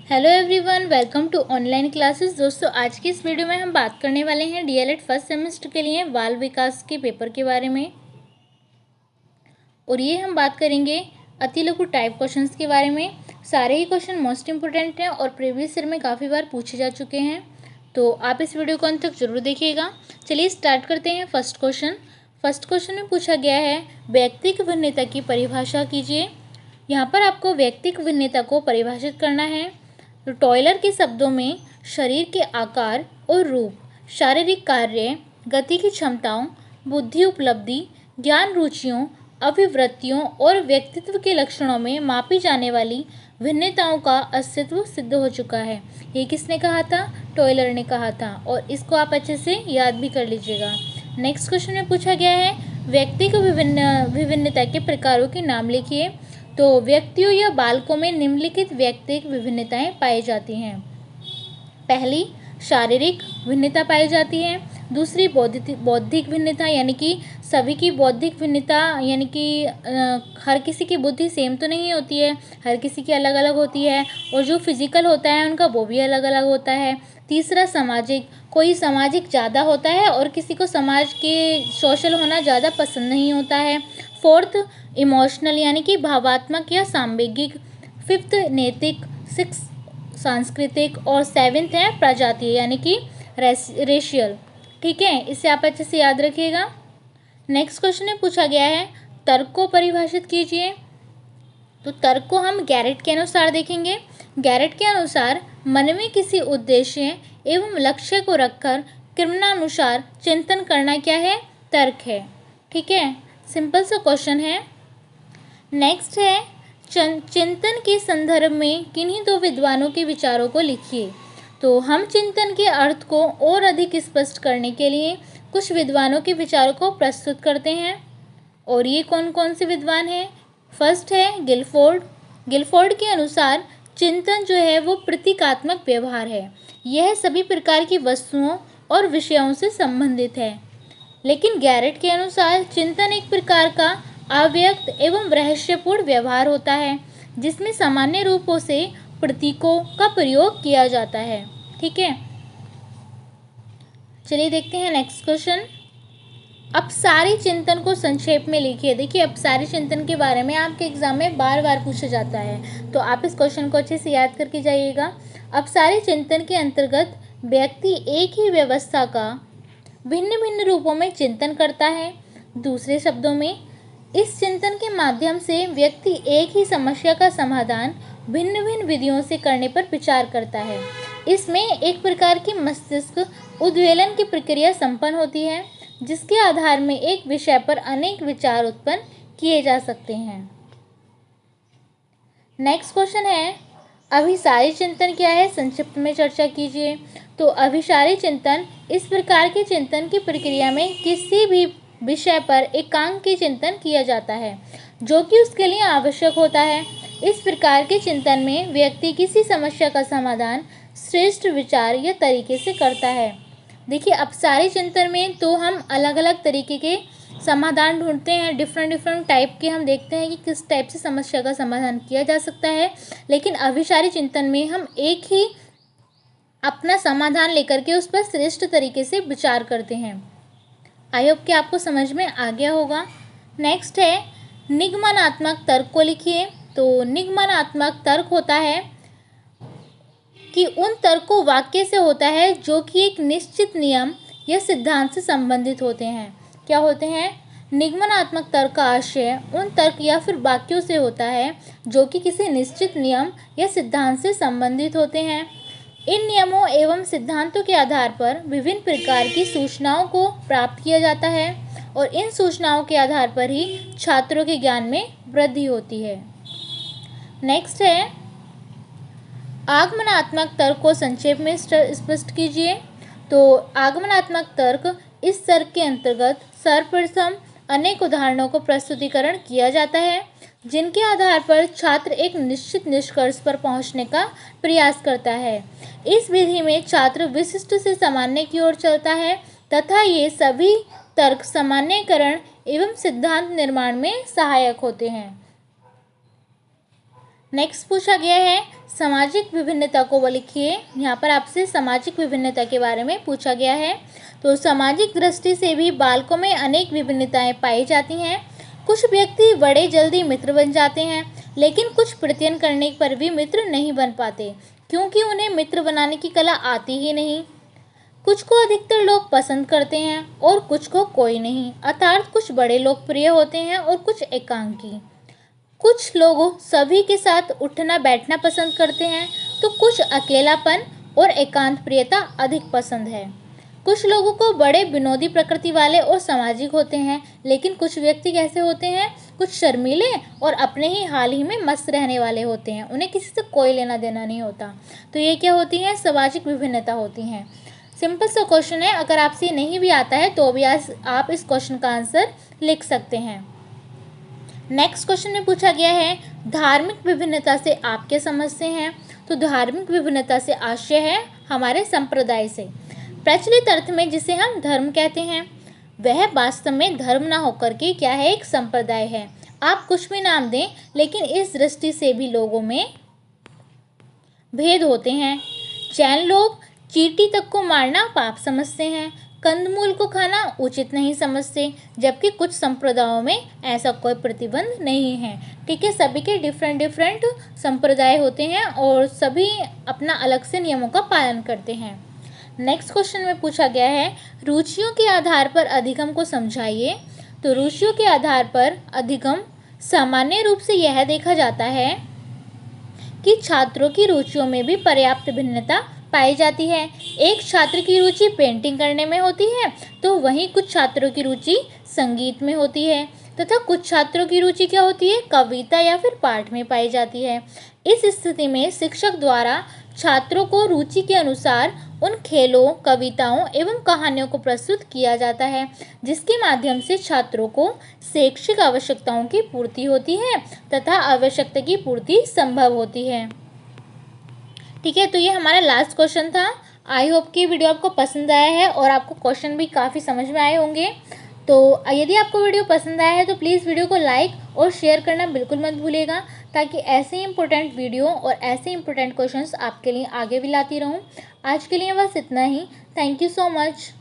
Hello everyone, welcome to online classes. दोस्तों, आज की इस वीडियो में हम बात करने वाले हैं डीएलएड फर्स्ट सेमेस्टर के लिए बाल विकास के पेपर के बारे में। और ये हम बात करेंगे अति लघु टाइप क्वेश्चंस के बारे में। सारे ही क्वेश्चन मोस्ट इंपोर्टेंट हैं और प्रीवियस ईयर में काफ़ी बार पूछे जा चुके हैं, तो आप इस वीडियो को अंत तक जरूर देखिएगा। चलिए स्टार्ट करते हैं। फर्स्ट क्वेश्चन में पूछा गया है, व्यक्तिक भिन्नता की परिभाषा कीजिए। यहाँ पर आपको व्यक्तिक भिन्नता को परिभाषित करना है। तो टॉयलर के शब्दों में शरीर के आकार और रूप, शारीरिक कार्य, गति की क्षमताओं, बुद्धि उपलब्धि, ज्ञान रुचियों, अभिवृत्तियों और व्यक्तित्व के लक्षणों में मापी जाने वाली भिन्नताओं का अस्तित्व सिद्ध हो चुका है। ये किसने कहा था? टॉयलर ने कहा था, और इसको आप अच्छे से याद भी कर लीजिएगा। नेक्स्ट क्वेश्चन में पूछा गया है, व्यक्तिक विभिन्नता के प्रकारों के नाम लिखिए। तो व्यक्तियों या बालकों में निम्नलिखित व्यक्तिक विभिन्नताएं पाई जाती हैं। पहली, शारीरिक भिन्नता पाई जाती है। दूसरी, बौद्धिक भिन्नता, यानी कि सभी की बौद्धिक भिन्नता, यानी कि हर किसी की बुद्धि सेम तो नहीं होती है, हर किसी की अलग अलग होती है। और जो फिजिकल होता है उनका, वो भी अलग अलग होता है। तीसरा, सामाजिक, कोई सामाजिक ज़्यादा होता है और किसी को समाज के सोशल होना ज़्यादा पसंद नहीं होता है। फोर्थ, इमोशनल, यानी कि भावात्मक या सांवेगिक। फिफ्थ, नैतिक। सिक्स, सांस्कृतिक। और सेवेंथ है प्रजातीय, यानी कि रेशियल। ठीक है, इसे आप अच्छे से याद रखिएगा। नेक्स्ट क्वेश्चन में पूछा गया है, तर्क को परिभाषित कीजिए। तो तर्क को हम गैरेट के अनुसार देखेंगे। गैरेट के अनुसार मन में किसी उद्देश्य एवं लक्ष्य को रखकर क्रमानुसार चिंतन करना क्या है? तर्क है। ठीक है, सिंपल सा क्वेश्चन है। नेक्स्ट है, चिंतन के संदर्भ में किन्हीं दो विद्वानों के विचारों को लिखिए। तो हम चिंतन के अर्थ को और अधिक स्पष्ट करने के लिए कुछ विद्वानों के विचारों को प्रस्तुत करते हैं। और ये कौन कौन से विद्वान हैं? फर्स्ट है गिलफोर्ड। गिलफोर्ड के अनुसार चिंतन जो है वो प्रतीकात्मक व्यवहार है। यह सभी प्रकार की वस्तुओं और विषयों से संबंधित है। लेकिन गैरेट के अनुसार चिंतन एक प्रकार का अव्यक्त एवं रहस्यपूर्ण व्यवहार होता है, जिसमें सामान्य रूपों से प्रतीकों का प्रयोग किया जाता है। ठीक है, चलिए देखते हैं नेक्स्ट क्वेश्चन। अपसारी चिंतन को संक्षेप में लिखिए। देखिए, अपसारी चिंतन के बारे में आपके एग्जाम में बार बार पूछा जाता है, तो आप इस क्वेश्चन को अच्छे से याद करके जाइएगा। अपसारी चिंतन के अंतर्गत व्यक्ति एक ही व्यवस्था का भिन्न भिन्न रूपों में चिंतन करता है। दूसरे शब्दों में, इस चिंतन के माध्यम से व्यक्ति एक ही समस्या का समाधान भिन्न भिन्न विधियों से करने पर विचार करता है। इसमें एक प्रकार की मस्तिष्क उद्वेलन की प्रक्रिया संपन्न होती है, जिसके आधार में एक विषय पर अनेक विचार उत्पन्न किए जा सकते हैं। नेक्स्ट क्वेश्चन है, अभिसारी चिंतन क्या है? संक्षिप्त में चर्चा कीजिए। तो अभिसारी चिंतन इस प्रकार के चिंतन की प्रक्रिया में किसी भी विषय पर एकांकी चिंतन किया जाता है, जो कि उसके लिए आवश्यक होता है। इस प्रकार के चिंतन में व्यक्ति किसी समस्या का समाधान श्रेष्ठ विचार या तरीके से करता है। देखिए, अपसारी चिंतन में तो हम अलग अलग तरीके के समाधान ढूंढते हैं, डिफरेंट टाइप के हम देखते हैं कि किस टाइप से समस्या का समाधान किया जा सकता है। लेकिन अभिसारी चिंतन में हम एक ही अपना समाधान लेकर के उस पर श्रेष्ठ तरीके से विचार करते हैं। आई होप कि आपको समझ में आ गया होगा। नेक्स्ट है, निगमनात्मक तर्क को लिखिए। तो निगमनात्मक तर्क होता है कि उन तर्क को वाक्य से होता है जो कि एक निश्चित नियम या सिद्धांत से संबंधित होते हैं। क्या होते हैं? निगमनात्मक तर्क का आशय उन तर्क या फिर वाक्यों से होता है जो कि किसी निश्चित नियम या सिद्धांत से संबंधित होते हैं। इन नियमों एवं सिद्धांतों के आधार पर विभिन्न प्रकार की सूचनाओं को प्राप्त किया जाता है, और इन सूचनाओं के आधार पर ही छात्रों के ज्ञान में वृद्धि होती है। नेक्स्ट है, आगमनात्मक तर्क को संक्षेप में स्पष्ट कीजिए। तो आगमनात्मक तर्क, इस तर्क के अंतर्गत सर्वप्रथम अनेक उदाहरणों को प्रस्तुतिकरण किया जाता है, जिनके आधार पर छात्र एक निश्चित निष्कर्ष पर पहुंचने का प्रयास करता है। इस विधि में छात्र विशिष्ट से सामान्य की ओर चलता है तथा ये सभी तर्क सामान्यकरण एवं सिद्धांत निर्माण में सहायक होते हैं। नेक्स्ट पूछा गया है सामाजिक विभिन्नता को लिखिए। यहाँ पर आपसे सामाजिक विभिन्नता के बारे में पूछा गया है। तो सामाजिक दृष्टि से भी बालकों में अनेक विभिन्नताएं पाई जाती हैं। कुछ व्यक्ति बड़े जल्दी मित्र बन जाते हैं, लेकिन कुछ प्रयत्न करने पर भी मित्र नहीं बन पाते, क्योंकि उन्हें मित्र बनाने की कला आती ही नहीं। कुछ को अधिकतर लोग पसंद करते हैं और कुछ को कोई नहीं, अर्थात कुछ बड़े लोकप्रिय होते हैं और कुछ एकांकी। कुछ लोग सभी के साथ उठना बैठना पसंद करते हैं, तो कुछ अकेलापन और एकांत प्रियता अधिक पसंद है। कुछ लोगों को बड़े विनोदी प्रकृति वाले और सामाजिक होते हैं, लेकिन कुछ व्यक्ति कैसे होते हैं, कुछ शर्मीले और अपने ही हाल ही में मस्त रहने वाले होते हैं, उन्हें किसी से कोई लेना देना नहीं होता। तो ये क्या होती हैं, सामाजिक विभिन्नता होती हैं। सिंपल सा क्वेश्चन है, अगर आपसे नहीं भी आता है तो भी आप इस क्वेश्चन का आंसर लिख सकते हैं। नेक्स्ट क्वेश्चन में पूछा गया है धार्मिक विभिन्नता से आप क्या समझते हैं। तो धार्मिक विभिन्नता से आशय है हमारे संप्रदाय से। प्रचलित अर्थ में जिसे हम धर्म कहते हैं, वह वास्तव में धर्म ना होकर के क्या है, एक संप्रदाय है। आप कुछ भी नाम दें, लेकिन इस दृष्टि से भी लोगों में भेद होते हैं। जैन लोग चींटी तक को मारना पाप समझते हैं, कंदमूल को खाना उचित नहीं समझते, जबकि कुछ संप्रदायों में ऐसा कोई प्रतिबंध नहीं है। ठीक है, सभी के डिफरेंट संप्रदाय होते हैं और सभी अपना अलग से नियमों का पालन करते हैं। नेक्स्ट क्वेश्चन में पूछा गया है रुचियों के आधार पर अधिगम को समझाइए। तो रुचियों के आधार पर अधिगम सामान्य रूप से यह देखा जाता है कि छात्रों की रुचियों में भी पर्याप्त भिन्नता पाई जाती है। एक छात्र की रुचि पेंटिंग करने में होती है, तो वहीं कुछ छात्रों की रुचि संगीत में होती है, तथा कुछ छात्रों की रुचि क्या होती है, कविता या फिर पाठ में पाई जाती है। इस स्थिति में शिक्षक द्वारा छात्रों को रुचि के अनुसार उन खेलों, कविताओं एवं कहानियों को प्रस्तुत किया जाता है, जिसके माध्यम से छात्रों को शैक्षिक आवश्यकताओं की पूर्ति होती है तथा आवश्यकता की पूर्ति संभव होती है। ठीक है, तो ये हमारा लास्ट क्वेश्चन था। आई होप कि वीडियो आपको पसंद आया है और आपको क्वेश्चन भी काफ़ी समझ में आए होंगे। तो यदि आपको वीडियो पसंद आया है तो प्लीज़ वीडियो को लाइक और शेयर करना बिल्कुल मत भूलिएगा, ताकि ऐसे ही इंपॉर्टेंट वीडियो और ऐसे इंपॉर्टेंट क्वेश्चंस आपके लिए आगे भी लाती रहूं। आज के लिए बस इतना ही। Thank you so much.